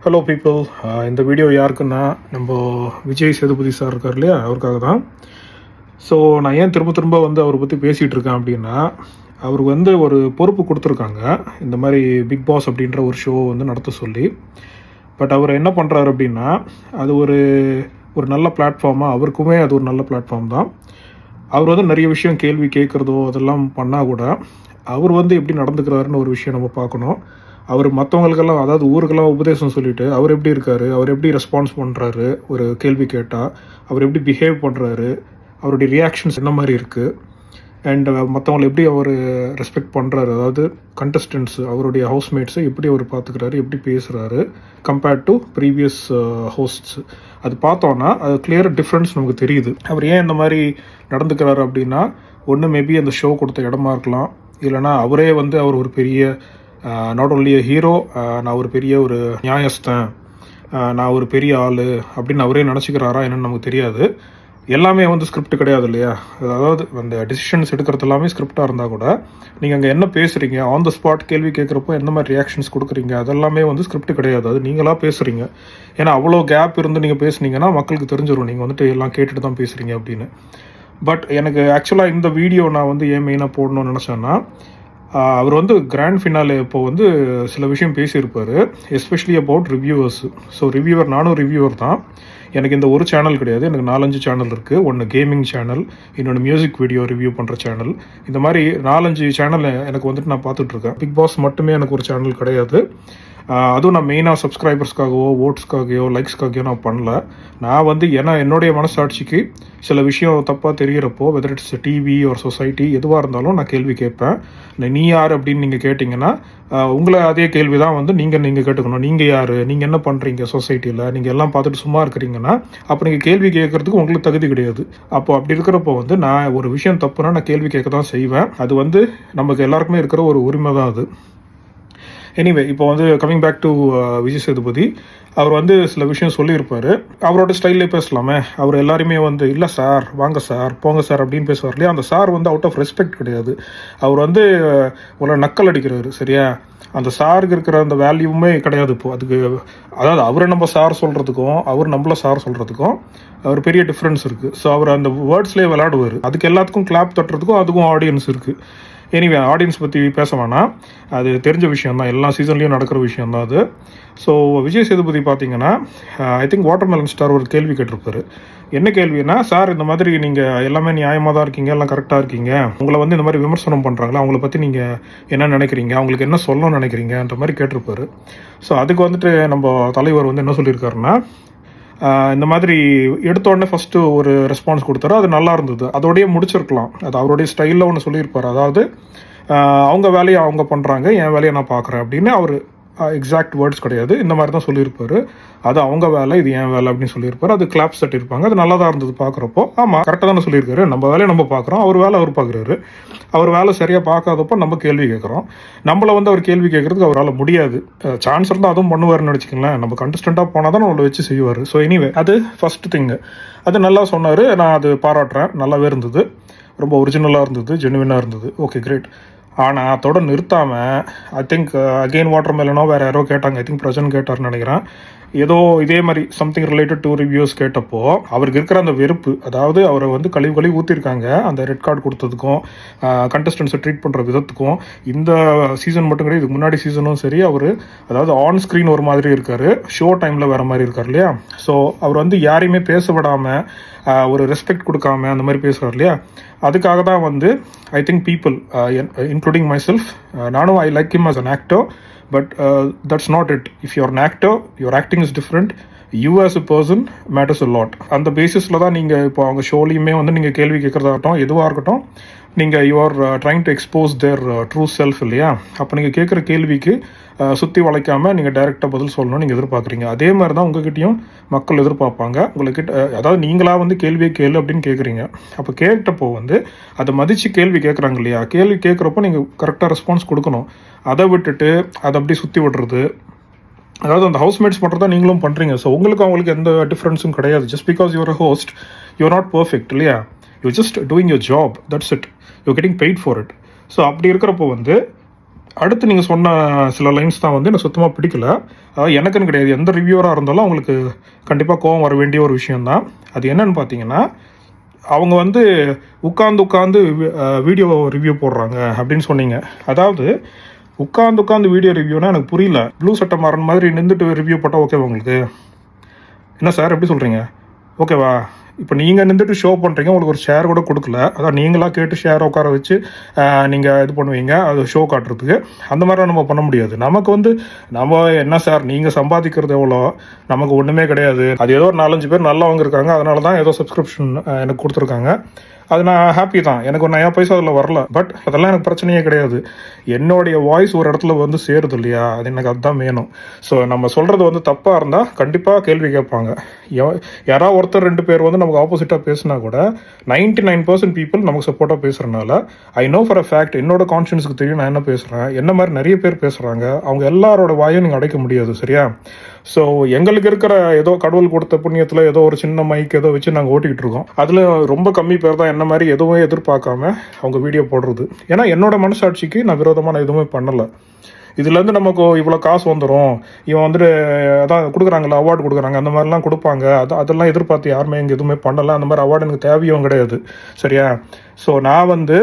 Hello people. இந்த video யாருக்குன்னா நம்ம விஜய் சேதுபதி சார் இருக்கார் இல்லையா, அவருக்காக தான். ஸோ நான் ஏன் திரும்ப திரும்ப வந்து அவரை பற்றி பேசிகிட்டு இருக்கேன் அப்படின்னா, அவருக்கு வந்து ஒரு பொறுப்பு கொடுத்துருக்காங்க, இந்த மாதிரி பிக் பாஸ் அப்படின்ற ஒரு ஷோ வந்து நடத்த சொல்லி. பட் அவர் என்ன பண்ணுறாரு அப்படின்னா, அது ஒரு ஒரு நல்ல பிளாட்ஃபார்மாக, அவருக்குமே அது ஒரு நல்ல பிளாட்ஃபார்ம் தான். அவர் வந்து நிறைய விஷயம் கேள்வி கேட்குறதோ அதெல்லாம் பண்ணால் கூட, அவர் வந்து எப்படி நடந்துக்கிறாருன்னு ஒரு விஷயம் நம்ம பார்க்கணும். அவர் மற்றவங்களுக்கெல்லாம், அதாவது ஊருக்கெல்லாம் உபதேசம் சொல்லிவிட்டு அவர் எப்படி இருக்கார், அவர் எப்படி ரெஸ்பான்ஸ் பண்ணுறாரு, ஒரு கேள்வி கேட்டால் அவர் எப்படி பிஹேவ் பண்ணுறாரு, அவருடைய ரியாக்ஷன்ஸ் என்ன மாதிரி இருக்குது, அண்ட் மற்றவங்களை எப்படி அவர் ரெஸ்பெக்ட் பண்ணுறாரு, அதாவது கண்டஸ்டன்ட்ஸு, அவருடைய ஹவுஸ்மேட்ஸை எப்படி அவர் பார்த்துக்கிறாரு, எப்படி பேசுகிறாரு கம்பேர்ட் டு ப்ரீவியஸ் ஹோஸ்ட்ஸ். அது பார்த்தோன்னா அது கிளியர் டிஃப்ரென்ஸ் நமக்கு தெரியுது. அவர் ஏன் இந்த மாதிரி நடந்துக்கிறாரு அப்படின்னா, ஒன்று மேபி அந்த ஷோ கொடுத்த இடமா இருக்கலாம், இல்லைனா அவரே வந்து அவர் ஒரு பெரிய நாட் ஓன்லி அ ஹீரோ, நான் ஒரு பெரிய ஒரு நியாயஸ்தன், நான் ஒரு பெரிய ஆள் அப்படின்னு அவரே நினச்சிக்கிறாரா என்னன்னு நமக்கு தெரியாது. எல்லாமே வந்து ஸ்கிரிப்ட் கிடையாது இல்லையா. அதாவது அந்த டிசிஷன்ஸ் எடுக்கிறது எல்லாமே ஸ்கிரிப்டாக இருந்தால் கூட, நீங்கள் அங்கே என்ன பேசுகிறீங்க, ஆன் த ஸ்பாட் கேள்வி கேட்குறப்போ எந்த மாதிரி ரியாக்ஷன்ஸ் கொடுக்குறீங்க, அதெல்லாமே வந்து ஸ்கிரிப்ட் கிடையாது, அது நீங்களாக பேசுகிறீங்க. ஏன்னா அவ்வளோ கேப் இருந்து நீங்கள் பேசுனீங்கன்னா மக்களுக்கு தெரிஞ்சிடும் நீங்கள் வந்துட்டு எல்லாம் கேட்டுட்டு தான் பேசுகிறீங்க அப்படின்னு. பட் எனக்கு ஆக்சுவலாக இந்த வீடியோ நான் வந்து ஏன் மெயினாக போடணும்னு நினச்சேன்னா, அவர் வந்து கிராண்ட் ஃபினாலே இப்போ வந்து சில விஷயம் பேசியிருப்பார், especially about reviewers. So reviewer, நானும் ரிவ்யூவர் தான். எனக்கு இந்த ஒரு சேனல் கிடையாது, எனக்கு 4-5 சேனல் இருக்குது. ஒன்று கேமிங் சேனல், இன்னொன்று மியூசிக் வீடியோ ரிவ்யூ பண்ணுற சேனல். இந்த மாதிரி 4-5 சேனல் எனக்கு வந்துட்டு நான் பார்த்துட்ருக்கேன். பிக் பாஸ் மட்டுமே எனக்கு ஒரு சேனல் கிடையாது. அதுவும் நான் மெயினாக சப்ஸ்கிரைபர்ஸ்க்காகவோ ஓட்ஸ்க்காகையோ லைக்ஸ்க்காகையோ நான் பண்ணல. நான் வந்து என்னுடைய மனசாட்சிக்கு சில விஷயம் தப்பாக தெரிகிறப்போ, வெதர் இட்ஸ் டிவி ஒரு சொசைட்டி எதுவாக இருந்தாலும் நான் கேள்வி கேட்பேன். நீ யார் அப்படின்னு நீங்கள் கேட்டிங்கன்னா, உங்களை அதே கேள்வி தான் வந்து நீங்கள் கேட்டுக்கணும். நீங்கள் யார், நீங்கள் என்ன பண்ணுறீங்க சொசைட்டியில், நீங்கள் எல்லாம் பார்த்துட்டு சும்மா இருக்கிறீங்கன்னா அப்போ நீங்கள் கேள்வி கேட்குறதுக்கு உங்களுக்கு தகுதி கிடையாது. அப்போ அப்படி இருக்கிறப்போ வந்து நான் ஒரு விஷயம் தப்புனா நான் கேள்வி கேட்க தான் செய்வேன். அது வந்து நமக்கு எல்லாருக்குமே இருக்கிற ஒரு உரிமை தான் அது. எனிவே, இப்போ வந்து coming back to Vijay Sethupathi, அவர் வந்து சில விஷயம் சொல்லியிருப்பார். அவரோட ஸ்டைல்லே பேசலாமே. அவர் எல்லாருமே வந்து இல்லை சார், வாங்க சார், போங்க சார் அப்படின்னு பேசுவார் இல்லையா. அந்த சார் வந்து அவுட் ஆஃப் ரெஸ்பெக்ட் கிடையாது, அவர் வந்து ஒரு நக்கல் அடிக்கிறாரு, சரியா. அந்த சாருக்கு இருக்கிற அந்த வேல்யூமே கிடையாது இப்போது. அதுக்கு அதாவது அவரை நம்ம சார் சொல்கிறதுக்கும் அவர் நம்மள சார் சொல்கிறதுக்கும் அவர் பெரிய டிஃப்ரென்ஸ் இருக்குது. ஸோ அவர் அந்த வேர்ட்ஸ்லேயே விளையாடுவார். அதுக்கு எல்லாத்துக்கும் கிளாப் தட்டுறதுக்கும் அதுக்கும் ஆடியன்ஸ் இருக்குது. எனிவே, ஆடியன்ஸ் பற்றி பேச வேணாம், அது தெரிஞ்ச விஷயந்தான், எல்லா சீசன்லேயும் நடக்கிற விஷயந்தான் அது. ஸோ விஜய் சேதுபதி பார்த்தீங்கன்னா, ஐ திங்க் வாட்டர்மெலன் ஸ்டார் ஒரு கேள்வி கேட்டிருப்பாரு. என்ன கேள்வினா, சார் இந்த மாதிரி நீங்கள் எல்லாமே நியாயமாக தான் இருக்கீங்க, எல்லாம் கரெக்டாக இருக்கீங்க, உங்களை வந்து இந்த மாதிரி விமர்சனம் பண்ணுறாங்களா, அவங்கள பற்றி நீங்கள் என்ன நினைக்கிறீங்க, அவங்களுக்கு என்ன சொல்லணும்னு நினைக்கிறீங்கன்ற மாதிரி கேட்டிருப்பாரு. ஸோ அதுக்கு வந்துட்டு நம்ம தலைவர் வந்து என்ன சொல்லியிருக்காருன்னா, இந்த மாதிரி எடுத்தோடனே ஃபஸ்ட்டு ஒரு ரெஸ்பான்ஸ் கொடுத்தாரு, அது நல்லா இருந்தது, அதோடய முடிச்சிருக்கலாம். அது அவருடைய ஸ்டைலில் ஒன்று சொல்லியிருப்பார். அதாவது அவங்க வேலையை அவங்க பண்ணுறாங்க, என் வேலையை நான் பார்க்குறேன் அப்படின்னு. அவர் எக்ஸாக்ட் வேர்ட்ஸ் கிடையாது, இந்த மாதிரி தான் சொல்லியிருப்பார். அது அவங்க வேலை, இது என் வேலை அப்படின்னு சொல்லியிருப்பார். அது கிளாப்ஸ் தட்டியிருப்பாங்க, அது நல்லா தான் இருந்தது பார்க்குறப்போ. ஆமாம், கரெக்டாக தானே சொல்லியிருக்காரு. நம்ம வேலையை நம்ம பார்க்குறோம், அவர் வேலை அவர் பார்க்குறாரு. அவர் வேலை சரியாக பார்க்காதப்போ நம்ம கேள்வி கேட்குறோம். நம்மளை வந்து அவர் கேள்வி கேட்குறதுக்கு அவரால் முடியாது. சான்ஸ் இருந்தால் அதுவும் பண்ணுவார்னு நினச்சிக்கங்களேன். நம்ம கண்டஸ்டண்ட்டாக போனால் தான் நம்மளை வச்சு செய்வார். ஸோ எனிவே, அது ஃபஸ்ட்டு திங்கு. அது நல்லா சொன்னார், நான் அது பாராட்டுறேன், நல்லாவே இருந்தது, ரொம்ப ஒரிஜினலாக இருந்தது, ஜெனுவினாக இருந்தது. Okay, great. ஆனால் அதோட நிறுத்தாமல், ஐ திங்க் அகெயின் வாட்டர்மெலனோ வேறு யாரோ கேட்டாங்க, ஐ திங்க் பிரஜன் கேட்டார்னு நினைக்கிறேன். ஏதோ இதே மாதிரி சம்திங் ரிலேட்டட் டு ரிவ்யூஸ் கேட்டப்போ அவருக்கு இருக்கிற அந்த வெறுப்பு, அதாவது அவரை வந்து கழிவு ஊற்றிருக்காங்க அந்த ரெட் கார்டு கொடுத்ததுக்கும், கண்டஸ்டன்ஸை ட்ரீட் பண்ணுற விதத்துக்கும். இந்த சீசன் மட்டும் கிடையாது, இதுக்கு முன்னாடி சீசனும் சரி, அவர் அதாவது ஆன் ஸ்க்ரீன் ஒரு மாதிரி இருக்கார், ஷோ டைமில் வேறு மாதிரி இருக்கார் இல்லையா. ஸோ அவர் வந்து யாரையுமே பேச விடாமல், ஒரு ரெஸ்பெக்ட் கொடுக்காம அந்த மாதிரி பேசுகிறார் இல்லையா. அதுக்காக தான் வந்து I think people including myself, நானும் I like him as an actor, but that's not it. If you're an actor, your acting is different, you as a person matters a lot. அந்த பேசிஸில் தான் நீங்கள் இப்போ அவங்க ஷோலையுமே வந்து நீங்கள் கேள்வி கேட்குறதாகட்டும், எதுவாக இருக்கட்டும், நீங்கள் you are trying to expose their true self இல்லையா. அப்போ நீங்கள் கேட்குற கேள்விக்கு சுற்றி வளைக்காமல் நீங்கள் டைரெக்டாக பதில் சொல்லணும்னு நீங்கள் எதிர்பார்க்குறீங்க. அதே மாதிரி தான் உங்ககிட்டையும் மக்கள் எதிர்பார்ப்பாங்க. உங்கள்கிட்ட அதாவது நீங்களாக வந்து கேள்வியை கேளு அப்படின்னு கேட்குறீங்க. அப்போ கேட்டப்போ வந்து அதை மதித்து கேள்வி கேட்குறாங்க இல்லையா. கேள்வி கேட்குறப்போ நீங்கள் கரெக்டாக ரெஸ்பான்ஸ் கொடுக்கணும். அதை விட்டுட்டு அதை அப்படி சுற்றி விடுறது, அதாவது அந்த ஹவுஸ்மேட்ஸ் பண்ணுறதா நீங்களும் பண்ணுறீங்க. ஸோ அவங்களுக்கு எந்த டிஃப்ரென்ஸும் கிடையாது. Just because you're a host, you're not perfect இல்லையா. You just doing your job, that's it. You getting paid for it. So அப்படி இருக்கிறப்போ வந்து அடுத்து நீங்கள் சொன்ன சில லைன்ஸ் தான் வந்து எனக்கு சுத்தமாக பிடிக்கல. அதாவது எனக்குன்னு கிடையாது, எந்த ரிவ்யூவராக இருந்தாலும் அவங்களுக்கு கண்டிப்பாக கோவம் வர வேண்டிய ஒரு விஷயந்தான். அது என்னன்னு பார்த்தீங்கன்னா, அவங்க வந்து உட்காந்து வீடியோ ரிவ்யூ போடுறாங்க அப்படின்னு சொன்னீங்க. அதாவது உட்காந்து வீடியோ ரிவ்யூனா எனக்கு புரியல. ப்ளூ சட்டை மாறன் மாதிரி நின்றுட்டு ரிவ்யூ போட்டால் ஓகேவா உங்களுக்கு? என்ன சார் எப்படி சொல்கிறீங்க? ஓகேவா? இப்போ நீங்கள் நின்றுட்டு ஷோ பண்ணுறீங்க, உங்களுக்கு ஒரு ஷேர் கூட கொடுக்கல. அதான் நீங்களாக கேட்டு ஷேரை உட்கார வச்சு நீங்கள் இது பண்ணுவீங்க, அது ஷோ காட்டுறதுக்கு. அந்த மாதிரிலாம் நம்ம பண்ண முடியாது. நமக்கு வந்து நம்ம என்ன சார், நீங்கள் சம்பாதிக்கிறது எவ்வளோ, நமக்கு ஒன்றுமே கிடையாது. அது ஏதோ ஒரு 4-5 பேர் நல்லவங்க இருக்காங்க, அதனால தான் ஏதோ சப்ஸ்கிரிப்ஷன் எனக்கு கொடுத்துருக்காங்க. அது நான் ஹாப்பி தான், எனக்கு ஒரு 9 பைசா அதில் வரல. பட் அதெல்லாம் எனக்கு பிரச்சனையே கிடையாது. என்னுடைய வாய்ஸ் ஒரு இடத்துல வந்து சேருது இல்லையா, அது எனக்கு அதுதான் வேணும். ஸோ நம்ம சொல்கிறது வந்து தப்பாக இருந்தால் கண்டிப்பாக கேள்வி கேட்பாங்க. யாராவது ஒருத்தர் 2 பேர் வந்து நமக்கு ஆப்போசிட்டாக பேசினா கூட 99% பீப்புள் நமக்கு சப்போர்ட்டாக பேசுகிறனால I know for a fact, என்னோட கான்ஃபிடன்ஸுக்கு தெரியும் நான் என்ன பேசுகிறேன். என்ன மாதிரி நிறைய பேர் பேசுகிறாங்க, அவங்க எல்லாரோட வாயும் நீங்கள் அடைக்க முடியாது. சரியா? ஸோ எங்களுக்கு இருக்கிற ஏதோ கடவுள் கொடுத்த புண்ணியத்தில் ஏதோ ஒரு சின்ன மைக் ஏதோ வச்சு நாங்கள் ஓட்டிக்கிட்டு இருக்கோம். அதில் ரொம்ப கம்மி பேர் தான் என்ன மாதிரி எதுவும் எதிர்பார்க்காம அவங்க வீடியோ போடுறது. ஏன்னா என்னோட மனசாட்சிக்கு நான் விரோதமாக நான் எதுவுமே பண்ணலை. இதுலேருந்து நமக்கு இவ்வளோ காசு வந்துடும், இவன் வந்துட்டு அதான் கொடுக்குறாங்கல்ல, அவார்டு கொடுக்குறாங்க, அந்த மாதிரிலாம் கொடுப்பாங்க, அதெல்லாம் எதிர்பார்த்து யாருமே இங்கே எதுவுமே பண்ணலை. அந்த மாதிரி அவார்டு எனக்கு தேவையும் கிடையாது. சரியா? ஸோ நான் வந்து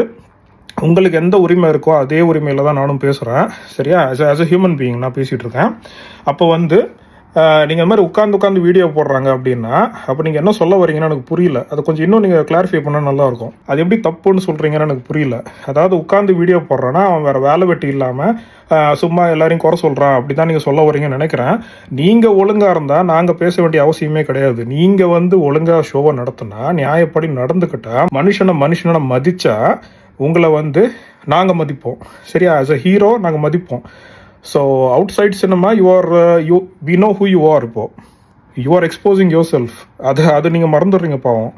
உங்களுக்கு எந்த உரிமை இருக்கோ அதே உரிமையில் தான் நானும் பேசுகிறேன். சரியா? ஆஸ் அ ஹியூமன் பீயிங் நான் பேசிகிட்டு இருக்கேன். அப்போ வந்து நீங்கள் இந்த மாதிரி உட்காந்து வீடியோ போடுறாங்க அப்படின்னா, அப்போ நீங்கள் என்ன சொல்ல வரீங்கன்னு எனக்கு புரியல. அதை கொஞ்சம் இன்னும் நீங்கள் கிளாரிஃபை பண்ணால் நல்லாயிருக்கும். அது எப்படி தப்புன்னு சொல்கிறீங்கன்னு எனக்கு புரியல. அதாவது உட்காந்து வீடியோ போடுறான்னா அவன் வேறு வேலை வெட்டி இல்லாமல் சும்மா எல்லாரையும் குறை சொல்கிறான், அப்படி தான் நீங்கள் சொல்ல வரீங்கன்னு நினைக்கிறேன். நீங்கள் ஒழுங்காக இருந்தால் நாங்கள் பேச வேண்டிய அவசியமே கிடையாது. நீங்கள் வந்து ஒழுங்காக ஷோவை நடத்தினா, நியாயப்படி நடந்துக்கிட்டால், மனுஷனை மதித்தா உங்களை வந்து நாங்கள் மதிப்போம். சரியா? ஆஸ் அ ஹீரோ நாங்கள் மதிப்போம். So outside cinema we know who you are. இப்போ you are exposing yourself. அது நீங்கள் மறந்துடுறீங்க பாவம்.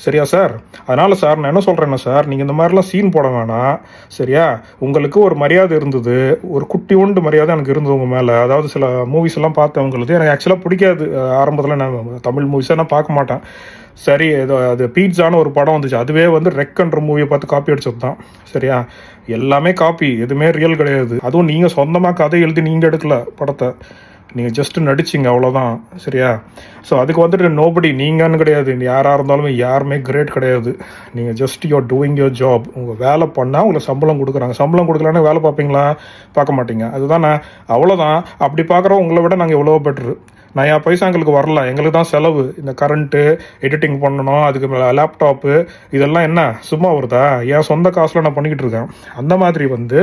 சரியா சார்? அதனால் சார் நான் என்ன சொல்கிறேன்னா சார், நீங்கள் இந்த மாதிரிலாம் சீன் போட வேணாம். சரியா? உங்களுக்கு ஒரு மரியாதை இருந்தது, ஒரு குட்டி உண்டு மரியாதை எனக்கு இருந்தது உங்கள் மேலே. அதாவது சில மூவிஸ் எல்லாம் பார்த்தவங்களுக்கு எனக்கு ஆக்சுவலாக பிடிக்காது. ஆரம்பத்தில் நான் தமிழ் மூவிஸை நான் பார்க்க மாட்டேன். சரி, ஏதோ அது பீட்சான்னு ஒரு படம் வந்துச்சு, அதுவே வந்து ரெக்ன்ற மூவியை பார்த்து காப்பி அடிச்சது தான். சரியா? எல்லாமே காப்பி, எதுவுமே ரியல் கிடையாது. அதுவும் நீங்கள் சொந்தமாக கதை எழுதி நீங்கள் எடுக்கல படத்தை, நீங்கள் ஜஸ்ட்டு நடிச்சிங்க, அவ்வளோதான். சரியா? ஸோ அதுக்கு வந்துட்டு நோபடி நீங்கன்னு கிடையாது, யாராக இருந்தாலும் யாருமே கிரேட் கிடையாது. நீங்கள் just you are doing your job. உங்கள் வேலை பண்ணால் உங்களுக்கு சம்பளம் கொடுக்குறாங்க. சம்பளம் கொடுக்கலன்னா வேலை பார்ப்பீங்களா? பார்க்க மாட்டீங்க. அதுதானே? அவ்வளோதான். அப்படி பார்க்குறோம் உங்களை விட நாங்கள் எவ்வளோ பெட்ரு. 9 பைசா எங்களுக்கு வரல, எங்களுக்கு தான் செலவு. இந்த கரண்ட்டு, எடிட்டிங் பண்ணணும், அதுக்கு லேப்டாப்பு, இதெல்லாம் என்ன சும்மா வருதா? என் சொந்த காசில் நான் பண்ணிக்கிட்டு இருக்கேன். அந்த மாதிரி வந்து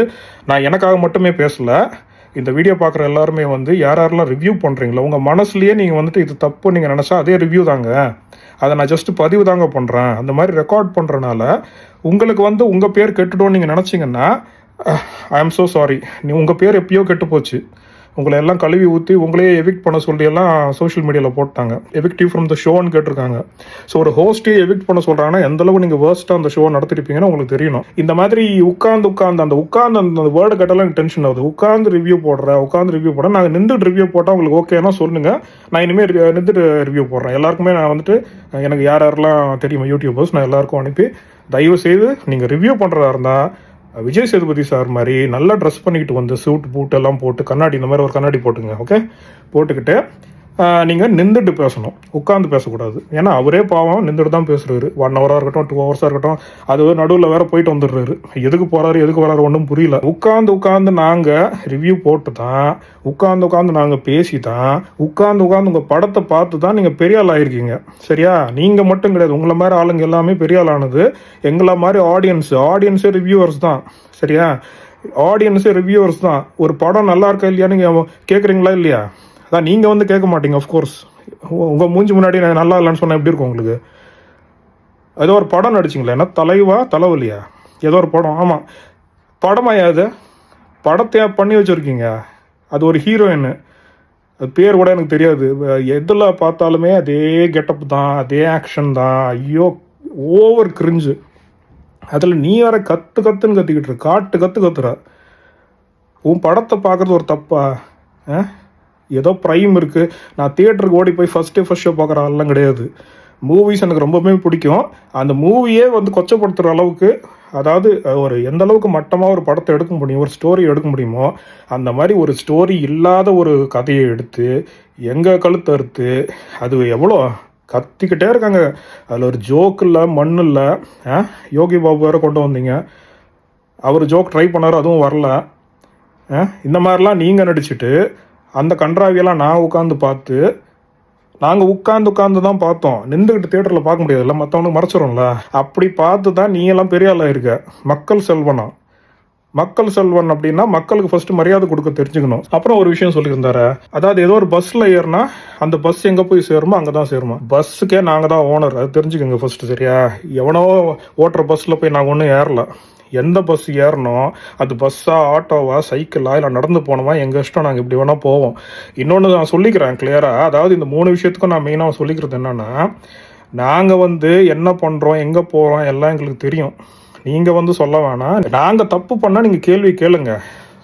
நான் எனக்காக மட்டுமே பேசலை. இந்த வீடியோ பார்க்குற எல்லாருமே வந்து யாரெல்லாம் ரிவ்யூ பண்ணுறீங்களோ உங்கள் மனசுலேயே நீங்கள் வந்துட்டு இது தப்பு நீங்கள் நினச்சா அதே ரிவ்யூ தாங்க. அதை நான் ஜஸ்ட்டு பதிவு தாங்க பண்ணுறேன். அந்த மாதிரி ரெக்கார்ட் பண்ணுறனால உங்களுக்கு வந்து உங்கள் பேர் கெட்டுட்டோன்னு நீங்கள் நினச்சிங்கன்னா ஐ ஆம் ஸோ சாரி. உங்கள் பேர் எப்பயோ கெட்டு போச்சு. உங்களை எல்லாம் கழுவி ஊற்றி உங்களையே எவிக்ட் பண்ண சொல்லி எல்லாம் சோஷியல் மீடியாவில் போட்டாங்க. எவிக்டிவ் ஃப்ரம் த ஷோன்னு கேட்டிருக்காங்க. ஸோ ஒரு ஹோஸ்ட்டே எவிக்ட் பண்ண சொல்கிறாங்கன்னா எந்தளவு நீங்கள் வேர்ஸ்ட்டாக அந்த ஷோ நடத்திருப்பீங்கன்னு உங்களுக்கு தெரியணும். இந்த மாதிரி உட்காந்து அந்த வேர்டு கேட்டாலும் எனக்கு டென்ஷன் ஆகுது. உட்காந்து ரிவ்யூ போடுறேன். நாங்கள் நின்றுட்டு ரிவ்யூ போட்டால் உங்களுக்கு ஓகேனா சொல்லுங்கள், நான் இனிமேல் நின்றுட்டு ரிவ்யூ போடுறேன். எல்லாருக்குமே நான் வந்துட்டு எனக்கு யாரெல்லாம் தெரியுமா யூடியூபர்ஸ், நான் எல்லாருக்கும் அனுப்பி தயவு செய்து நீங்கள் ரிவ்யூ பண்ணுறதா இருந்தால் விஜய் சேதுபதி சார் மாதிரி நல்லா ட்ரெஸ் பண்ணிக்கிட்டு வந்து சூட் பூட் எல்லாம் போட்டு கண்ணாடி, இந்த மாதிரி ஒரு கண்ணாடி போட்டுங்க. ஓகே, போட்டுக்கிட்டு நீங்கள் நின்றுட்டு பேசணும், உட்காந்து பேசக்கூடாது. ஏன்னா அவரே பாவம் நின்றுட்டு தான் பேசுகிறாரு. 1 ஹவராக இருக்கட்டும், 2 ஹவர்ஸாக இருக்கட்டும். அது நடுவில் வேறு போயிட்டு வந்துடுறாரு. எதுக்கு போகிறாரு எதுக்கு வராரு ஒன்றும் புரியல. உட்காந்து நாங்கள் ரிவ்யூ போட்டு தான், உட்காந்து நாங்கள் பேசி தான், உட்காந்து உங்கள் படத்தை பார்த்து தான் நீங்கள் பெரிய ஆள் ஆகிருக்கீங்க. சரியா? நீங்கள் மட்டும் கிடையாது, உங்களை மாதிரி ஆளுங்க எல்லாமே பெரிய ஆள் ஆனது எங்களை மாதிரி ஆடியன்ஸே ரிவ்யூவர்ஸ் தான். சரியா? ஆடியன்ஸே ரிவ்யூவர்ஸ் தான். ஒரு படம் நல்லா இருக்கா இல்லையா நீங்கள் கேட்குறீங்களா இல்லையா? அதான் நீங்கள் வந்து கேட்க மாட்டீங்க. ஆஃப்கோர்ஸ் உங்கள் மூஞ்சி முன்னாடி நான் நல்லா இல்லைன்னு சொன்னால் எப்படி இருக்கும் உங்களுக்கு? ஏதோ ஒரு படம் நடிச்சிங்களா, என்ன தலைவலியா ஏதோ ஒரு படம்? ஆமாம், படமாயாது படத்தையா பண்ணி வச்சுருக்கீங்க. அது ஒரு ஹீரோயின், அது பேர் கூட எனக்கு தெரியாது. எதில் பார்த்தாலுமே அதே கெட்டப் தான், அதே ஆக்ஷன் தான். ஐயோ, ஓவர் கிரிஞ்சு. அதில் நீ வேற கத்துன்னு கத்திக்கிட்டு இரு, கத்துற. உன் படத்தை பார்க்குறது ஒரு தப்பா? ஏதோ ப்ரைம் இருக்குது, நான் தியேட்டருக்கு ஓடி போய் ஃபஸ்ட் ஷோ பார்க்குற ஆள்லாம் கிடையாது. மூவிஸ் எனக்கு ரொம்பவே பிடிக்கும். அந்த மூவியே வந்து கொச்சப்படுத்துகிற அளவுக்கு அதாவது ஒரு எந்த அளவுக்கு மட்டமாக ஒரு படத்தை எடுக்க முடியும், ஒரு ஸ்டோரி எடுக்க முடியுமோ அந்த மாதிரி ஒரு ஸ்டோரி இல்லாத ஒரு கதையை எடுத்து எங்கள் கழுத்து அறுத்து அது எவ்வளோ கத்திக்கிட்டே இருக்காங்க. அதில் ஒரு ஜோக் இல்லை, மண் இல்லை. யோகி பாபு வேறு கொண்டு வந்தீங்க, அவர் ஜோக் ட்ரை பண்ணார், அதுவும் வரல. இந்த மாதிரிலாம் நீங்கள் நடிச்சுட்டு அந்த கன்றாவியெல்லாம் நான் உட்காந்து பார்த்து, நாங்கள் உட்காந்து தான் பார்த்தோம், நின்றுக்கிட்டு தியேட்டரில் பார்க்க முடியாதுல்ல, மற்றவனுக்கு மறைச்சிடும்ல. அப்படி பார்த்து தான் நீ எல்லாம் பெரிய ஆளாக இருக்க. மக்கள் செல்வனா, மக்கள் செல்வன் அப்படின்னா மக்களுக்கு ஃபர்ஸ்ட் மரியாதை கொடுக்க தெரிஞ்சுக்கணும். அப்புறம் ஒரு விஷயம் சொல்லியிருந்தாரு, அதாவது ஏதோ ஒரு பஸ்ஸில் ஏறினா அந்த பஸ் எங்கே போய் சேருமோ அங்கே தான் சேருமா. பஸ்ஸுக்கே நாங்கள் தான் ஓனர், அது தெரிஞ்சுக்கோங்க ஃபர்ஸ்ட், சரியா? எவனோ ஓட்டுற பஸ்ஸில் போய் நாங்கள் ஒன்றும் ஏறல. எந்த பஸ் ஏறணும், அது பஸ்ஸா, ஆட்டோவா, சைக்கிளா, இல்லை நடந்து போனோமா, எங்கள் இஷ்டம், நாங்கள் இப்படி வேணால் போவோம். இன்னொன்று நான் சொல்லிக்கிறேன் கிளியராக, அதாவது இந்த 3 விஷயத்துக்கும் நான் மெயினாக சொல்லிக்கிறது என்னென்னா, நாங்கள் என்ன பண்ணுறோம், எங்கே போகிறோம் எல்லாம் எங்களுக்கு தெரியும். நீங்கள் சொல்ல வேணாம். நாங்கள் தப்பு பண்ணால் நீங்கள் கேள்வி கேளுங்க,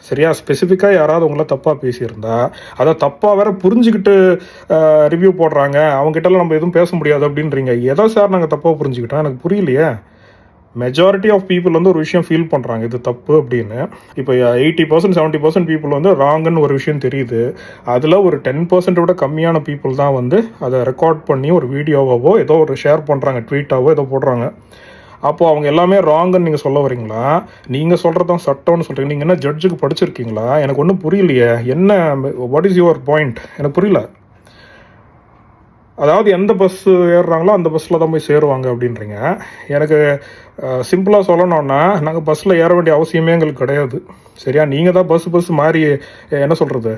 சரியா? ஸ்பெசிஃபிக்காக யாராவது உங்களை தப்பாக பேசியிருந்தா அதை தப்பாக வேற புரிஞ்சுக்கிட்டு ரிவ்யூ போடுறாங்க, அவங்ககிட்டலாம் நம்ம எதுவும் பேச முடியாது அப்படின்றீங்க. எதோ சார் நாங்கள் தப்பாக புரிஞ்சுக்கிட்டோம், எனக்கு புரியலையே. மெஜாரிட்டி ஆஃப் பீப்புள் ஒரு விஷயம் ஃபீல் பண்ணுறாங்க, இது தப்பு அப்படின்னு. இப்போ 80% 70% பீப்புள் ராங்குன்னு ஒரு விஷயம் தெரியுது. அதில் ஒரு 10% விட கம்மியான பீப்புள் தான் அதை ரெக்கார்ட் பண்ணி ஒரு வீடியோவாவோ ஏதோ ஒரு ஷேர் பண்ணுறாங்க, ட்வீட்டாவோ ஏதோ போடுறாங்க. அப்போது அவங்க எல்லாமே ராங்குன்னு நீங்கள் சொல்ல வரீங்களா? நீங்கள் சொல்கிறதான் சட்டம்னு சொல்கிறீங்க. நீங்கள் என்ன ஜட்ஜுக்கு படிச்சிருக்கீங்களா? எனக்கு ஒன்றும் புரியலையே. என்ன, வாட் இஸ் யுவர் பாயிண்ட்? எனக்கு புரியல. அதாவது எந்த பஸ்ஸு ஏறுறாங்களோ அந்த பஸ்ஸில் தான் போய் சேருவாங்க அப்படின்றீங்க. எனக்கு சிம்பிளாக சொல்லணுன்னா, நாங்கள் பஸ்ஸில் ஏற வேண்டிய அவசியமே எங்களுக்கு கிடையாது, சரியா? நீங்கள் தான் பஸ் மாறி என்ன சொல்கிறது,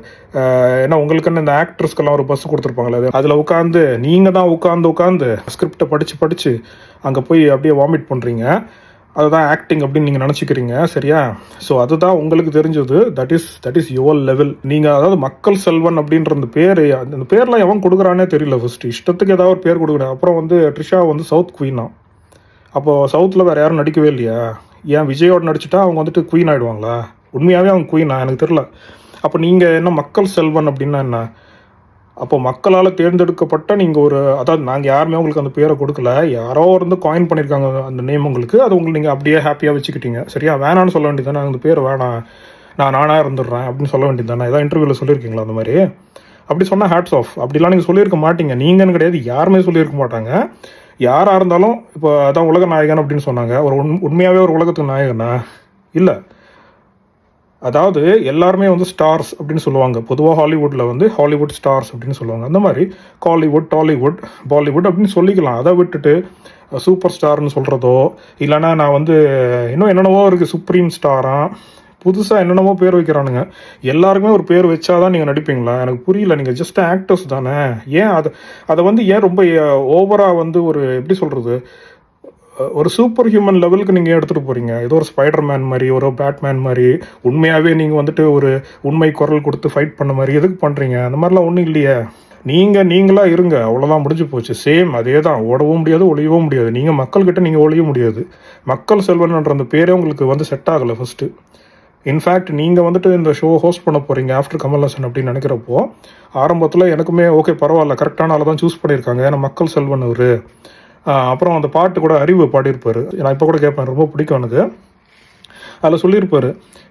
ஏன்னா உங்களுக்குன்னு இந்த ஆக்ட்ரஸ்க்கெல்லாம் ஒரு பஸ் கொடுத்துருப்பாங்களே, அதில் உட்காந்து நீங்கள் தான் உட்காந்து ஸ்கிரிப்டை படித்து அங்கே போய் அப்படியே வாமிட் பண்ணுறீங்க. அதுதான் ஆக்டிங் அப்படின்னு நீங்கள் நினச்சிக்கிறீங்க, சரியா? ஸோ அதுதான் உங்களுக்கு தெரிஞ்சது. That is your level. நீங்கள் அதாவது மக்கள் செல்வன் அப்படின்ற அந்த பேர், அந்த பேர்லாம் எவன் கொடுக்குறானே தெரியல. ஃபர்ஸ்ட் இஷ்டத்துக்கு ஏதாவது ஒரு பேர் கொடுக்குறேன். அப்புறம் ட்ரிஷா சவுத் குயினா. அப்போது சவுத்தில் வேறு யாரும் நடிக்கவே இல்லையா? ஏன் விஜயோடு நடிச்சுட்டா அவங்க குயின் ஆகிடுவாங்களா? உண்மையாகவே அவங்க குயினா? எனக்கு தெரியல. அப்போ நீங்கள் என்ன மக்கள் செல்வன் அப்படின்னா என்ன? அப்போ மக்களால் தேர்ந்தெடுக்கப்பட்ட நீங்கள் அதாவது நாங்கள் யாருமே உங்களுக்கு அந்த பேரை கொடுக்கல, யாரோ காயின் பண்ணியிருக்காங்க அந்த நேம் உங்களுக்கு. அது உங்களுக்கு நீங்கள் அப்படியே ஹாப்பியாக வச்சுக்கிட்டீங்க, சரியா? வேணான்னு சொல்ல வேண்டியது தானே, அந்த பேர் வேணாம், நானாக இருந்துடுறேன் அப்படின்னு சொல்ல வேண்டியது தானே. ஏதாவது இன்டர்வியூவில் சொல்லியிருக்கீங்களா அந்த மாதிரி? அப்படி சொன்னால் ஹேட்ஸ் ஆஃப். அப்படிலாம் நீங்கள் சொல்லியிருக்க மாட்டீங்க. நீங்கன்னு கிடையாது, யாருமே சொல்லியிருக்க மாட்டாங்க. யாராக இருந்தாலும் இப்போ அதான் உலக நாயகன் அப்படின்னு சொன்னாங்க. உண்மையாகவே ஒரு உலகத்துக்கு நாயகனா? இல்லை. அதாவது எல்லாருமே ஸ்டார்ஸ் அப்படின்னு சொல்லுவாங்க. பொதுவாக ஹாலிவுட்டில் ஹாலிவுட் ஸ்டார்ஸ் அப்படின்னு சொல்லுவாங்க. அந்த மாதிரி காலிவுட், டாலிவுட், பாலிவுட் அப்படின்னு சொல்லிக்கலாம். அதை விட்டுட்டு சூப்பர் ஸ்டார்னு சொல்கிறதோ, இல்லைனா நான் இன்னும் என்னென்னவோ இருக்குது, சுப்ரீம் ஸ்டாராக புதுசாக என்னென்னமோ பேர் வைக்கிறானுங்க. எல்லாருக்குமே ஒரு பேர் வச்சாதான் நீங்கள் நடிப்பீங்களா? எனக்கு புரியல. நீங்கள் ஜஸ்ட் ஆக்டர்ஸ் தானே. ஏன் அதை ஏன் ரொம்ப ஓவராக ஒரு எப்படி சொல்கிறது, ஒரு சூப்பர் ஹியூமன் லெவலுக்கு நீங்கள் எடுத்துகிட்டு போகிறீங்க? ஏதோ ஒரு ஸ்பைடர் மேன் மாதிரி, ஒரு பேட்மேன் மாதிரி, உண்மையாகவே நீங்கள் ஒரு உண்மை குரல் கொடுத்து ஃபைட் பண்ண மாதிரி எதுக்கு பண்ணுறீங்க? அந்த மாதிரிலாம் ஒன்றும் இல்லையே. நீங்களாக இருங்க, அவ்வளோதான், முடிஞ்சு போச்சு. சேம் அதே தான். ஓடவும் முடியாது, ஒழியவும் முடியாது. நீங்கள் மக்கள்கிட்ட நீங்கள் ஒழிய முடியாது. மக்கள் செல்வன்ன்ற அந்த பேரே உங்களுக்கு செட் ஆகலை ஃபஸ்ட்டு. இன்ஃபேக்ட் நீங்கள் இந்த ஷோ ஹோஸ்ட் பண்ண போகிறீங்க ஆஃப்டர் கமல்ஹாசன் அப்படின்னு நினைக்கிறப்போ, ஆரம்பத்தில் எனக்குமே ஓகே பரவாயில்ல, கரெக்டான ஆளை தான் சூஸ் பண்ணியிருக்காங்க, ஏன்னா மக்கள் செல்வன் அவர். அப்புறம் அந்த பாட்டு கூட அறிவு பாடியிருப்பார், நான் இப்போ கூட கேட்பேன், ரொம்ப பிடிக்கும் எனக்கு. அதில் சொல்லியிருப்பார்,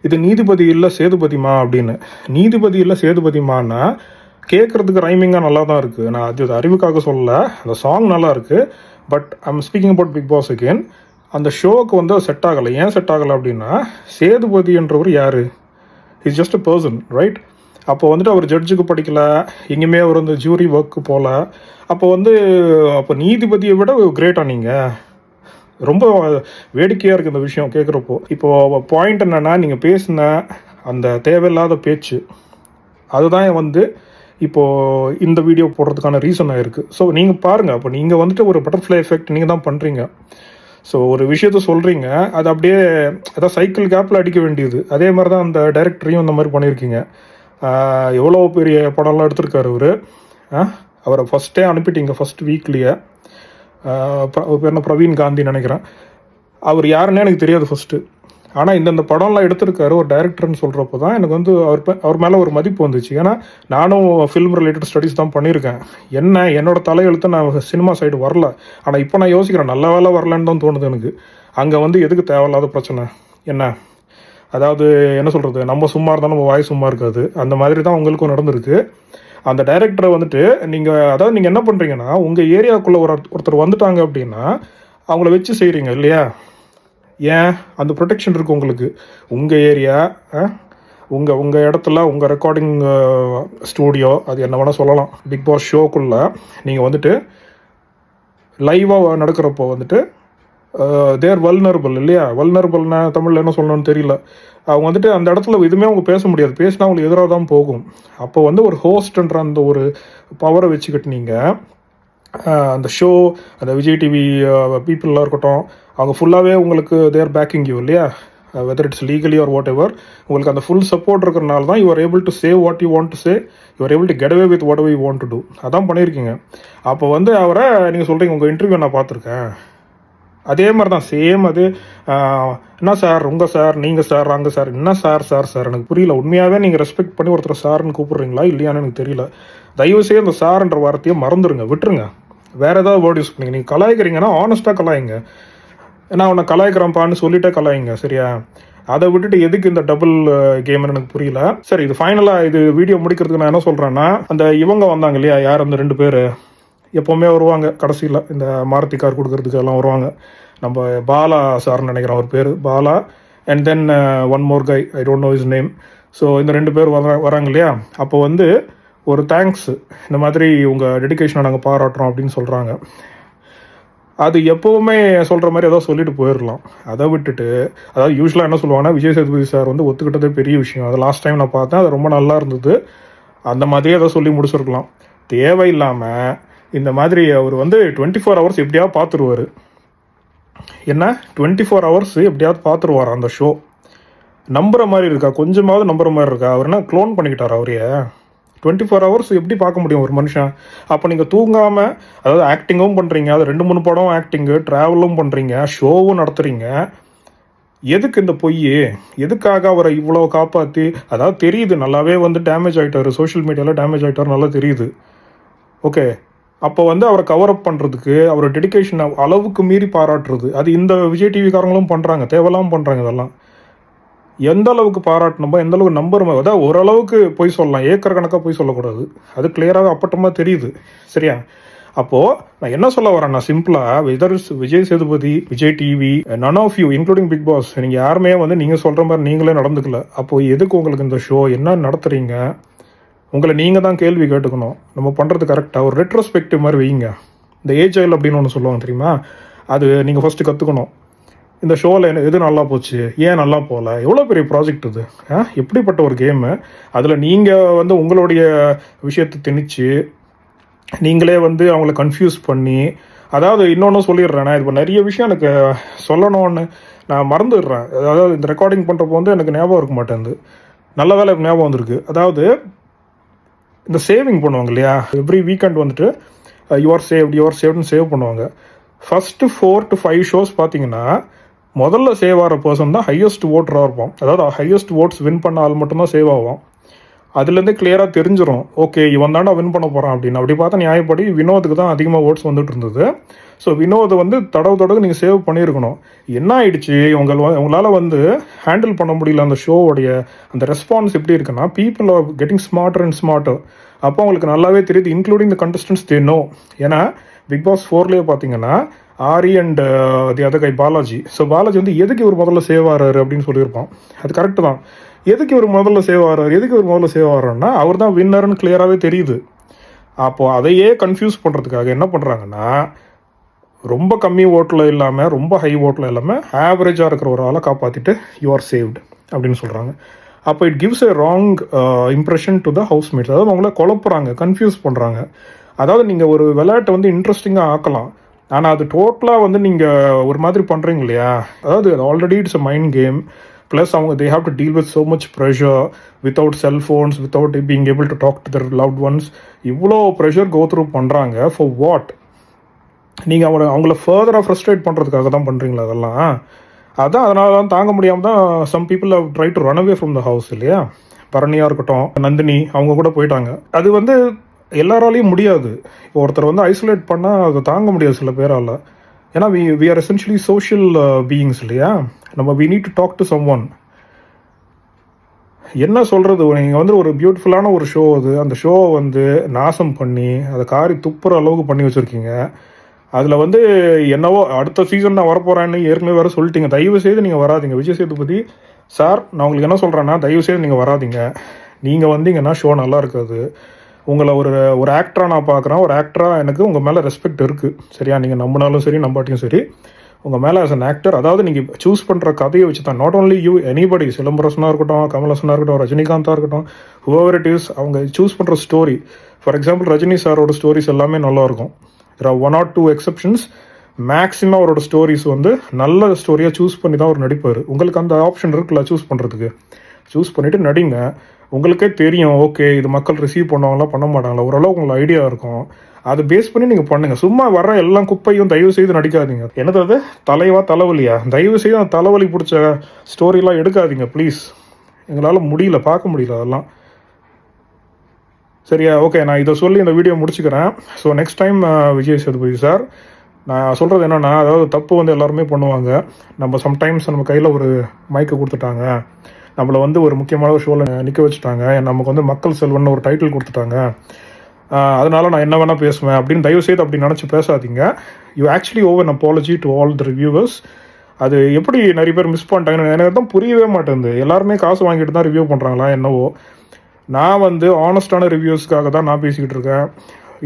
இது நீதிபதி இல்லை சேதுபதிமா அப்படின்னு. நீதிபதி இல்லை சேதுபதிமான்னா கேட்குறதுக்கு ரைமிங்காக நல்லா தான் இருக்குது. நான் அது அறிவுக்காக சொல்லலை, அந்த சாங் நல்லா இருக்குது. But I'm speaking about Bigg Boss again. அந்த ஷோவுக்கு செட் ஆகலை. ஏன் செட் ஆகலை அப்படின்னா, சேதுபதி என்றவர் யார்? Is just a person, right? அப்போ அவர் ஜட்ஜுக்கு படிக்கலை, எங்கேயுமே அவர் ஜூரி ஒர்க்கு போகல. அப்போ அப்போ நீதிபதியை விட கிரேட்டாக நீங்கள்? ரொம்ப வேடிக்கையாக இருக்குது இந்த விஷயம் கேட்குறப்போ. இப்போது பாயிண்ட் என்னென்னா, நீங்கள் பேசின அந்த தேவையில்லாத பேச்சு அதுதான் இப்போது இந்த வீடியோ போடுறதுக்கான ரீசனாக இருக்குது. ஸோ நீங்கள் பாருங்கள், அப்போ நீங்கள் ஒரு பட்டர்ஃப்ளை எஃபெக்ட் நீங்கள் தான் பண்ணுறீங்க. ஸோ ஒரு விஷயத்த சொல்கிறீங்க, அது அப்படியே அதான் சைக்கிள் கேப்பில் அடிக்க வேண்டியது. அதே மாதிரி தான் அந்த டைரக்டரையும் இந்த மாதிரி பண்ணியிருக்கீங்க. எவ்வளோ பெரிய படம்லாம் எடுத்திருக்காரு அவர். அவரை ஃபஸ்ட்டே அனுப்பிட்டீங்க, ஃபஸ்ட் வீக்லேயே. பேர் என்ன, பிரவீன் காந்தி நினைக்கிறேன். அவர் யாருன்னே எனக்கு தெரியாது ஃபஸ்ட்டு. ஆனால் இந்த படம்லாம் எடுத்திருக்காரு ஒரு டைரக்டர்னு சொல்கிறப்போ தான் எனக்கு அவர் மேலே ஒரு மதிப்பு வந்துச்சு. ஏன்னா நானும் ஃபிலிம் ரிலேட்டட் ஸ்டடீஸ் தான் பண்ணியிருக்கேன். என்னோட தலையெழுத்து நான் சினிமா சைடு வரல. ஆனால் இப்போ நான் யோசிக்கிறேன், நல்ல வேலை வரலன்னு தான் தோணுது எனக்கு. அங்கே வந்து எதுக்கு தேவையில்லாத பிரச்சனை என்ன? அதாவது என்ன சொல்கிறது, நம்ம சும்மா இருந்தாலும் நம்ம வாய் சும்மா இருக்காது. அந்த மாதிரி தான் உங்களுக்கும் நடந்திருக்கு. அந்த டைரக்டரை வந்துட்டு அதாவது நீங்கள் என்ன பண்ணுறீங்கன்னா, உங்கள் ஏரியாவுக்குள்ளே ஒருத்தர் வந்துட்டாங்க அப்படின்னா அவங்கள வச்சு செய்கிறீங்க இல்லையா? ஏன்? அந்த ப்ரொடெக்ஷன் இருக்குது உங்களுக்கு. உங்கள் ஏரியா, உங்கள் இடத்துல உங்கள் ரெக்கார்டிங் ஸ்டூடியோ, அது என்ன வேணால் சொல்லலாம். பிக் பாஸ் ஷோக்குள்ளே நீங்கள் வந்துட்டு லைவாக நடக்கிறப்போ வந்துட்டு தேர் வல்னரபிள் இல்லையா? வல்னரபிள்னா தமிழில் என்ன சொல்லணும்னு தெரியல. அவங்க வந்துட்டு அந்த இடத்துல எதுவுமே அவங்க பேச முடியாது. பேசினா அவங்களுக்கு எதிராக தான் போகும். அப்போ வந்து ஒரு ஹோஸ்ட்ன்ற அந்த ஒரு பவரை வச்சுக்கிட்டு நீங்கள் அந்த ஷோ, அந்த விஜய் டிவி பீப்புளாக இருக்கட்டும், அவங்க ஃபுல்லாகவே உங்களுக்கு தேர் பேக்கிங் யூ இல்லையா? Whether it's legally or whatever, உங்களுக்கு அந்த ஃபுல் சப்போர்ட் இருக்கிறனால தான் you are able to say what you want to say, you are able to get away with what you want to do. அதான் பண்ணியிருக்கீங்க. அப்போ வந்து அவரை நீங்கள் சொல்கிறீங்க, உங்கள் இன்டர்வியூ நான் பார்த்துருக்கேன், அதே மாதிரி தான் சேம். அது என்ன சார், உங்கள் சார், நீங்கள் சார், அங்கே சார், என்ன சார் சார் சார் எனக்கு புரியல. உண்மையாகவே நீங்கள் ரெஸ்பெக்ட் பண்ணி ஒருத்தர் சார்னு கூப்பிட்றீங்களா இல்லையான்னு எனக்கு தெரியல. தயவுசெய்து அந்த சார்ன்ற வார்த்தையை மறந்துடுங்க, விட்டுருங்க. வேறு ஏதாவது வேர்டு யூஸ் பண்ணிங்க. நீங்கள் கலாய்க்கிறீங்கன்னா ஆனஸ்ட்டாக கலாயிங்க. ஏன்னா அவனை கலாய்க்கிறான்ப்பான்னு சொல்லிட்டே கலாயிங்க, சரியா? அதை விட்டுட்டு எதுக்கு இந்த டபுள் கேம்னு எனக்கு புரியல. சரி, இது ஃபைனலாக இது வீடியோ முடிக்கிறதுக்கு நான் என்ன சொல்கிறேன்னா, அந்த இவங்க வந்தாங்க இல்லையா, யார் அந்த 2 பேர் எப்போவுமே வருவாங்க கடைசியில் இந்த மாருதி கார் கொடுக்கறதுக்கு எல்லாம் வருவாங்க. நம்ம பாலா சார்னு நினைக்கிறேன் அவர் பேர், Bala. And then one more guy, I don't know is name. So இந்த 2 பேர் வராங்க இல்லையா? அப்போ வந்து ஒரு தேங்க்ஸ், இந்த மாதிரி உங்கள் டெடிக்கேஷனை நாங்கள் பாராட்டுறோம் அப்படின்னு சொல்கிறாங்க. அது எப்போவுமே சொல்கிற மாதிரி ஏதோ சொல்லிட்டு போயிடலாம். அதை விட்டுட்டு, அதாவது யூஸ்வலாக என்ன சொல்லுவாங்கன்னா, விஜய் சேதுபதி சார் வந்து ஒத்துக்கிட்டதே பெரிய விஷயம். அது லாஸ்ட் டைம் நான் பார்த்தேன், அது ரொம்ப நல்லா இருந்தது. அந்த மாதிரியே ஏதோ சொல்லி முடிச்சிருக்கலாம். தேவையில்லாமல் இந்த மாதிரி அவர் வந்து 24 ஹவர்ஸ் எப்படியாவது பார்த்துருவார். என்ன 24 ஹவர்ஸ் எப்படியாவது பார்த்துருவார் அந்த ஷோ. நம்புற மாதிரி இருக்கா? கொஞ்சமாவது நம்புற மாதிரி இருக்கா? அவர் என்ன க்ளோன் பண்ணிக்கிட்டார் அவரையே? 24 ஹவர்ஸ் எப்படி பார்க்க முடியும் ஒரு மனுஷன்? அப்போ நீங்கள் தூங்காமல், அதாவது ஆக்டிங்கும் பண்ணுறீங்க, அது 2-3 படம் ஆக்டிங்கு, ட்ராவலும் பண்ணுறீங்க, ஷோவும் நடத்துகிறீங்க. எதுக்கு இந்த பொய்? எதுக்காக அவரை இவ்வளோ காப்பாற்றி? அதாவது தெரியுது நல்லாவே வந்து டேமேஜ் ஆகிட்டார், சோஷியல் மீடியாவில் டேமேஜ் ஆகிட்டார், நல்லா தெரியுது. ஓகே, அப்போ வந்து அவரை கவர் அப் பண்ணுறதுக்கு அவரோட டெடிக்கேஷன் அளவுக்கு மீறி பாராட்டுறது, அது இந்த விஜய் டிவிக்காரங்களும் பண்ணுறாங்க, தேவையில்லாமல் பண்ணுறாங்க. இதெல்லாம் எந்த அளவுக்கு பாராட்டணுமோ, எந்த அளவுக்கு நம்புறமோ, அதாவது ஓரளவுக்கு போய் சொல்லலாம், ஏக்கர் கணக்காக போய் சொல்லக்கூடாது. அது கிளியராக அப்பட்டமாக தெரியுது, சரியா? அப்போது நான் என்ன சொல்ல வரேன்னா, சிம்பிளாக whether Vijay Sethupathi, Vijay TV, none of you including big boss, நீங்கள் யாருமே வந்து நீங்கள் சொல்கிற மாதிரி நீங்களே நடந்துக்கல. அப்போது எதுக்கு உங்களுக்கு இந்த ஷோ? என்ன நடத்துகிறீங்க? உங்களை நீங்கள் தான் கேள்வி கேட்டுக்கணும். நம்ம பண்ணுறது கரெக்டாக ஒரு ரெட்ரோஸ்பெக்டிவ் மாதிரி வைங்க. இந்த ஏஜ்ஐல் அப்படின்னு ஒன்று சொல்லுவாங்க தெரியுமா? அது நீங்கள் ஃபஸ்ட்டு கற்றுக்கணும். இந்த ஷோவில் எது நல்லா போச்சு, ஏன் நல்லா போகல, எவ்வளோ பெரிய ப்ராஜெக்ட் இது, எப்படிப்பட்ட ஒரு கேமு, அதில் நீங்கள் வந்து உங்களுடைய விஷயத்தை திணிச்சு நீங்களே வந்து அவங்கள கன்ஃபியூஸ் பண்ணி, அதாவது இன்னொன்று சொல்லிடுறேன், நான் இப்போ நிறைய விஷயம் எனக்கு சொல்லணும்னு நான் மறந்துடுறேன். அதாவது இந்த ரெக்கார்டிங் பண்ணுறப்போ வந்து எனக்கு ஞாபகம் இருக்க மாட்டேங்குது. நல்ல வேலை ஞாபகம் வந்திருக்கு. அதாவது இந்த சேவிங் பண்ணுவாங்க இல்லையா, எவ்ரி வீக்கெண்ட் வந்துட்டு யுவர் சேவ்டுன்னு சேவ் பண்ணுவாங்க. ஃபஸ்ட்டு 4 to 5 ஷோஸ் பார்த்தீங்கன்னா முதல்ல சேவ் ஆகிற பர்சன் தான் ஹையஸ்ட் ஓட்டராக இருப்போம். அதாவது ஹையஸ்ட் ஓட்ஸ் வின் பண்ண ஆள் மட்டும்தான் சேவ் ஆகும். அதுலேருந்து கிளியராக தெரிஞ்சிடும், ஓகே இவன் தாண்டா வின் பண்ண போகிறான் அப்படின்னு. அப்படி பார்த்தா நியாயப்படி வினோதுக்கு தான் அதிகமாக ஓட்ஸ் வந்துட்டு இருந்தது. ஸோ வினோதை வந்து தடவை நீங்கள் சேவ் பண்ணியிருக்கணும். என்ன ஆயிடுச்சு, உங்களால் வந்து ஹேண்டில் பண்ண முடியல அந்த ஷோவோடைய அந்த ரெஸ்பான்ஸ் எப்படி இருக்குன்னா, people are getting smarter and smarter. அப்போ அவங்களுக்கு நல்லாவே தெரியுது, including the contestants they know. ஏன்னா பிக் பாஸ் 4லேயே பார்த்தீங்கன்னா Aari and the other guy Balaji. So Balaji வந்து எதுக்கு இவர் முதல்ல சேவ் ஆகிறாரு அப்படின்னு சொல்லியிருப்பான். அது கரெக்டு தான். எதுக்கு இவர் முதல்ல சேவ் ஆகிறாருன்னா அவர் தான் வின்னர்னு கிளியராகவே தெரியுது. அப்போது அதையே கன்ஃபியூஸ் பண்ணுறதுக்காக என்ன பண்ணுறாங்கன்னா, ரொம்ப கம்மி ஓட்டில் இல்லாமல் ரொம்ப ஹை ஓட்டில் இல்லாமல் ஆவரேஜாக இருக்கிற ஒரு ஆளை காப்பாற்றிட்டு யூ ஆர் சேவ்டு அப்படின்னு சொல்கிறாங்க. அப்போ it gives a wrong impression to the housemates. அதாவது அவங்கள குழப்புறாங்க, கன்ஃபியூஸ் பண்ணுறாங்க. அதாவது நீங்கள் ஒரு விளையாட்டை வந்து இன்ட்ரெஸ்டிங்காக ஆக்கலாம், ஆனால் அது டோட்டலாக வந்து நீங்கள் ஒரு மாதிரி பண்ணுறீங்க இல்லையா? அதாவது already it's a mind game. Plus அவங்க they have to deal with so much pressure without cell phones, without being able to talk to their loved ones. இவ்வளோ ப்ரெஷர் கோ த்ரூ பண்ணுறாங்க ஃபார் வாட்? நீங்கள் அவங்கள ஃபர்தராக frustrate பண்ணுறதுக்காக தான் பண்ணுறீங்களா அதெல்லாம்? அதனால தான் தாங்க முடியாமல் தான் some people have try to run away from the house இல்லையா? பரணியாக இருக்கட்டும், நந்தினி, அவங்க கூட போயிட்டாங்க. அது வந்து எல்லாராலையும் முடியாது. இப்போ ஒருத்தர் வந்து ஐசோலேட் பண்ணால் அதை தாங்க முடியாது சில பேரால். ஏன்னா we are essentially social beings இல்லையா. நம்ம we need to talk to someone. என்ன சொல்கிறது, நீங்கள் வந்து ஒரு பியூட்டிஃபுல்லான ஒரு ஷோ அது, அந்த ஷோவை வந்து நாசம் பண்ணி அதை காரி துப்புற அளவுக்கு பண்ணி வச்சுருக்கீங்க. அதில் வந்து என்னவோ அடுத்த சீசன் நான் வரப்போகிறேன்னு ஏற்கனவே வேறு சொல்லிட்டீங்க. தயவு செய்து நீங்கள் வராதிங்க. விஜய் சேதுபதி சார், நான் உங்களுக்கு என்ன சொல்கிறேன்னா, தயவு செய்து நீங்கள் வராதிங்க. நீங்கள் வந்தீங்கன்னா ஷோ நல்லா இருக்காது. உங்களை ஒரு ஆக்டராக நான் பார்க்குறேன். ஒரு ஆக்டராக எனக்கு உங்கள் மேலே ரெஸ்பெக்ட் இருக்குது சரியா. நீங்கள் நம்பினாலும் சரி நம்பாட்டியும் சரி, உங்கள் மேலே ஆஸ் அன் ஆக்டர், அதாவது நீங்கள் சூஸ் பண்ணுற கதையை வச்சு தான், நாட் ஓன்லி யூ, எனிபடி, சிலம்பரசனாக இருக்கட்டும், கமலஹாசனாக இருக்கட்டும், ரஜினிகாந்தாக இருக்கட்டும், ஹூவர் இட் இஸ், அவங்க சூஸ் பண்ணுற ஸ்டோரி. ஃபார் எக்ஸாம்பிள் ரஜினி சாரோட ஸ்டோரிஸ் எல்லாமே நல்லாயிருக்கும். there are 1 or 2 exceptions. Maximum அவரோட ஸ்டோரிஸ் வந்து நல்ல ஸ்டோரியாக சூஸ் பண்ணி தான் அவர் நடிப்பார். உங்களுக்கு அந்த ஆப்ஷன் இருக்குல்ல சூஸ் பண்ணுறதுக்கு. சூஸ் பண்ணிவிட்டு நடிங்க. உங்களுக்கே தெரியும், ஓகே இது மக்கள் ரிசீவ் பண்ணுவாங்களா பண்ண மாட்டாங்களா, ஓரளவு உங்களுக்கு ஐடியா இருக்கும். அதை பேஸ் பண்ணி நீங்கள் பண்ணுங்கள். சும்மா வர எல்லா குப்பையும் தயவு செய்து நடிக்காதீங்க. என்னது அது தலைவா தலைவலியா, தயவு செய்து அந்த தலைவலி பிடிச்ச ஸ்டோரிலாம் எடுக்காதீங்க ப்ளீஸ். எங்களால் முடியல, பார்க்க முடியல அதெல்லாம். சரியா, ஓகே, நான் இதை சொல்லி இந்த வீடியோ முடிச்சுக்கிறேன். So next time Vijay Sethupathi sir, நான் சொல்கிறது என்னென்னா, அதாவது தப்பு வந்து எல்லாருமே பண்ணுவாங்க. நம்ம சம்டைம்ஸ் நம்ம கையில் ஒரு மைக்கை கொடுத்துட்டாங்க, நம்மளை வந்து ஒரு முக்கியமான ஒரு ஷோவில் நிற்க வச்சுட்டாங்க, நமக்கு வந்து மக்கள் செல்வன்னு ஒரு டைட்டில் கொடுத்துட்டாங்க, அதனால் நான் என்ன வேணால் பேசுவேன் அப்படின்னு தயவுசெய்து அப்படி நினச்சி பேசாதீங்க. You actually over an apology to all the reviewers. அது எப்படி நிறைய பேர் மிஸ் பண்ணிட்டாங்கன்னு எனக்கு தான் புரியவே மாட்டேங்குது. எல்லாருமே காசு வாங்கிட்டு தான் ரிவ்யூ பண்ணுறாங்களா என்னவோ. நான் வந்து ஆனஸ்டான ரிவ்யூஸ்க்காக தான் நான் பேசிக்கிட்டு இருக்கேன்.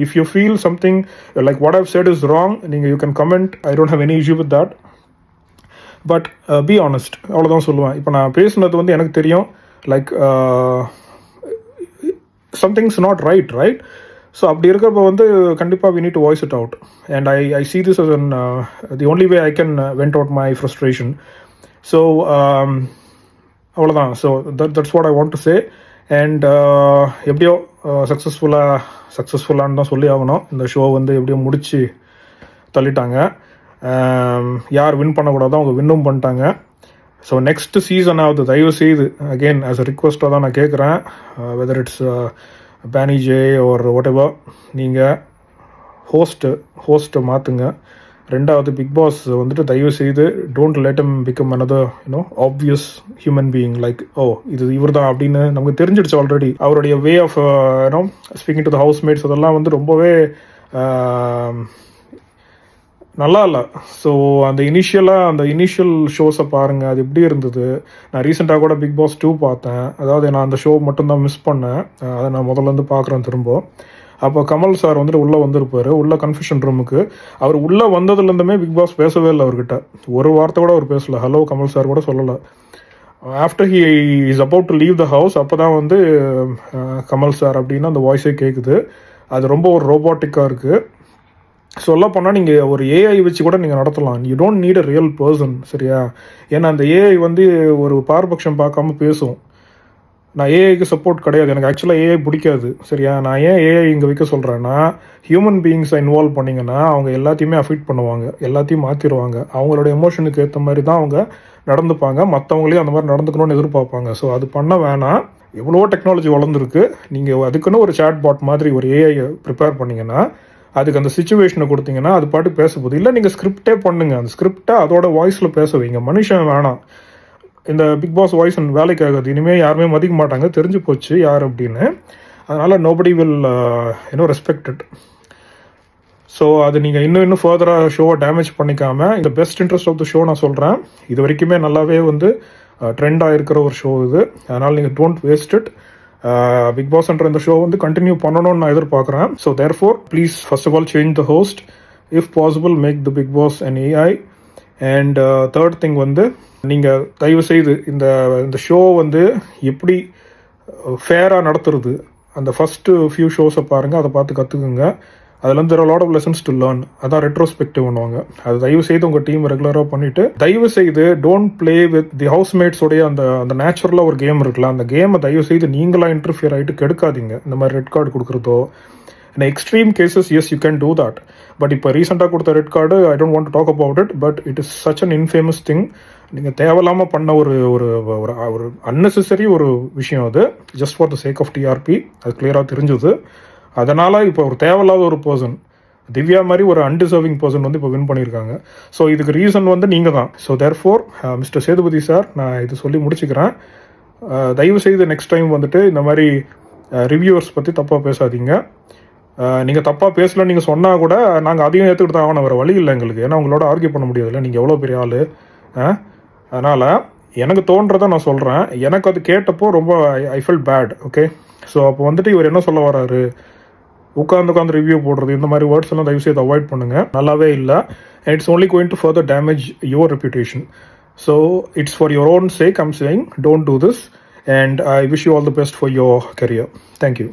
If you feel something like what I've said is wrong, நீங்கள் you can comment. I don't have any issue with that. But be honest, அவ்வளோதான் சொல்லுவேன். இப்போ நான் பேசுனது வந்து எனக்கு தெரியும், like something's not right. So அப்படி இருக்கிறப்ப வந்து கண்டிப்பாக we need to voice it out. And I see this as the only way I can vent out my frustration. So அவ்வளோதான். So that's what I want to say. And எப்படியோ சக்ஸஸ்ஃபுல்லான்னு தான் சொல்லி ஆகணும். இந்த ஷோ வந்து எப்படியோ முடித்து தள்ளிட்டாங்க. யார் வின் பண்ணக்கூடாதோ அவங்க வின்னும் பண்ணிட்டாங்க. ஸோ நெக்ஸ்ட் சீசனாவது தயவு செய்து அகெயின் ஆஸ் அ ரிக்வஸ்ட்டாக தான் நான் கேட்குறேன், whether it's Benny J or whatever, நீங்கள் ஹோஸ்ட்டை மாற்றுங்க. ரெண்டாவது பிக் பாஸ் வந்துட்டு தயவு செய்து don't let him become another obvious human being, like இது இவர் தான் அப்படின்னு நமக்கு தெரிஞ்சிடுச்சு ஆல்ரெடி. அவருடைய way of speaking to the housemates அதெல்லாம் வந்து ரொம்பவே நல்லா இல்லை. ஸோ அந்த இனிஷியல் ஷோஸை பாருங்கள், அது எப்படி இருந்தது. நான் ரீசெண்டாக கூட பிக் பாஸ் 2 பார்த்தேன். அதாவது நான் அந்த ஷோ மட்டும்தான் மிஸ் பண்ணேன், அதை நான் முதல்லேருந்து பார்க்குறேன் திரும்ப. அப்போ கமல் சார் வந்துட்டு உள்ளே வந்திருப்பார், உள்ள கன்ஃபெஷன் ரூமுக்கு. அவர் உள்ளே வந்ததுலேருந்துமே பிக் பாஸ் பேசவே இல்லை அவர்கிட்ட. ஒரு வார்த்தை கூட அவர் பேசலை, ஹலோ கமல் சார் கூட சொல்லலை. After he is about to leave the house, அப்போ தான் வந்து கமல் சார் அப்படின்னு அந்த வாய்ஸே கேட்குது. அது ரொம்ப ஒரு ரோபோட்டிக்காக இருக்குது. சொல்ல போனால் நீங்கள் ஒரு ஏஐ வச்சு கூட நீங்கள் நடத்தலாம். You don't need a real person, சரியா. ஏன்னா அந்த ஏஐ வந்து ஒரு பாரபட்சம் பார்க்காம பேசும். நான் ஏஐக்கு சப்போர்ட் கிடையாது, எனக்கு ஆக்சுவலாக ஏஐ பிடிக்காது, சரியா. நான் ஏன் ஏஐ இங்கே வைக்க சொல்கிறேன்னா, ஹியூமன் பீயிங்ஸை இன்வால்வ் பண்ணிங்கன்னா அவங்க எல்லாத்தையுமே அஃபெக்ட் பண்ணுவாங்க, எல்லாத்தையும் மாற்றிடுவாங்க. அவங்களோட எமோஷனுக்கு ஏற்ற மாதிரி தான் அவங்க நடந்துப்பாங்க, மற்றவங்களையும் அந்த மாதிரி நடந்துக்கணும்னு எதிர்பார்ப்பாங்க. ஸோ அது பண்ண வேணாம். எவ்வளோ டெக்னாலஜி வளர்ந்துருக்கு. நீங்கள் அதுக்குன்னு ஒரு சாட் பாட் மாதிரி ஒரு ஏஐ ப்ரிப்பேர் பண்ணிங்கன்னா, அதுக்கு அந்த சிச்சுவேஷனை கொடுத்தீங்கன்னா அது பாட்டு பேச போகுது. இல்லை நீங்கள் ஸ்கிரிப்டே பண்ணுங்கள், அந்த ஸ்கிரிப்டை அதோட வாய்ஸில் பேச வைங்க. மனுஷன் வேணாம். இந்த பிக் பாஸ் வாய்ஸ் வேலைக்கு ஆகாது. இனிமேல் யாருமே மதிக்க மாட்டாங்க, தெரிஞ்சு போச்சு யார் அப்படின்னு. அதனால் nobody will respect it. So அது நீங்கள் இன்னும் ஃபர்தராக ஷோவை டேமேஜ் பண்ணிக்காமல், இந்த best interest of the show நான் சொல்கிறேன். இது வரைக்குமே நல்லாவே வந்து ட்ரெண்டாக இருக்கிற ஒரு ஷோ இது. அதனால் நீங்கள் டோன்ட் வேஸ்ட் இட். பிக் பாஸ்ன்ற இந்த ஷோ வந்து கண்டினியூ பண்ணணும்னு நான் எதிர்பார்க்குறேன். So therefore please first of all change the host. If possible make the big boss and AI. And third thing வந்து நீங்கள் தயவு செய்து இந்த ஷோ வந்து எப்படி ஃபேராக நடத்துறது, அந்த ஃபஸ்ட்டு ஃபியூ ஷோஸை பாருங்கள், அதை பார்த்து கற்றுக்குங்க. அதுலேருந்து there are a lot of lessons to learn. அதான் ரெட்ரோஸ்பெக்டிவ் பண்ணுவாங்க. அது தயவு செய்து உங்கள் டீம் ரெகுலராக பண்ணிவிட்டு தயவு செய்து டோன்ட் ப்ளே வித் தி ஹவுஸ்மேட்ஸோடைய அந்த நேச்சுரலாக ஒரு கேம் இருக்குல்ல, அந்த கேமை தயவு செய்து நீங்களாக இன்டர்ஃபியர் ஆகிட்டு கெடுக்காதீங்க. இந்த மாதிரி ரெட் கார்டு கொடுக்குறதோ, in extreme cases yes you can do that. But இப்போ ரீசெண்டாக கொடுத்த red card I don't want to talk about it, but it is such an infamous thing. நீங்கள் தேவையில்லாமல் பண்ண ஒரு அன்னெசரி ஒரு விஷயம் அது, just for the sake of TRP. அது கிளியராக தெரிஞ்சுது. அதனால் இப்போ ஒரு தேவையில்லாத ஒரு பர்சன் திவ்யா மாதிரி ஒரு அன்டிசர்விங் பர்சன் வந்து இப்போ வின் பண்ணியிருக்காங்க. ஸோ இதுக்கு ரீசன் வந்து நீங்கள் தான். So therefore mister Sethupathi sir, நான் இது சொல்லி முடிச்சுக்கிறேன். தயவு செய்து நெக்ஸ்ட் டைம் வந்துட்டு இந்த மாதிரி ரிவ்யூவர்ஸ் பற்றி தப்பாக பேசாதீங்க. நீங்கள் தப்பாக பேசலன்னு நீங்கள் சொன்னால் கூட நாங்கள் அதையும் ஏற்றுக்கிட்டு தான் ஆகணும், வேறு வழி இல்லை எங்களுக்கு. ஏன்னா உங்களோட ஆர்கியூ பண்ண முடியாதுல்ல, நீங்கள் எவ்வளோ பெரிய ஆள். அதனால் எனக்கு தோன்றதை நான் சொல்கிறேன். எனக்கு அது கேட்டப்போ ரொம்ப ஐ ஃபெல் பேட். ஓகே, ஸோ அப்போ வந்துட்டு இவர் என்ன சொல்ல வராரு, உட்காந்து ரிவ்யூ போடுறது, இந்த மாதிரி வேர்ட்ஸ் எல்லாம் தயவு செய்து அவாய்ட் பண்ணுங்கள், நல்லாவே இல்லை. It's only going to further damage your reputation. So it's for your own sake I'm saying, don't do this, and I wish you all the best for your career. Thank you.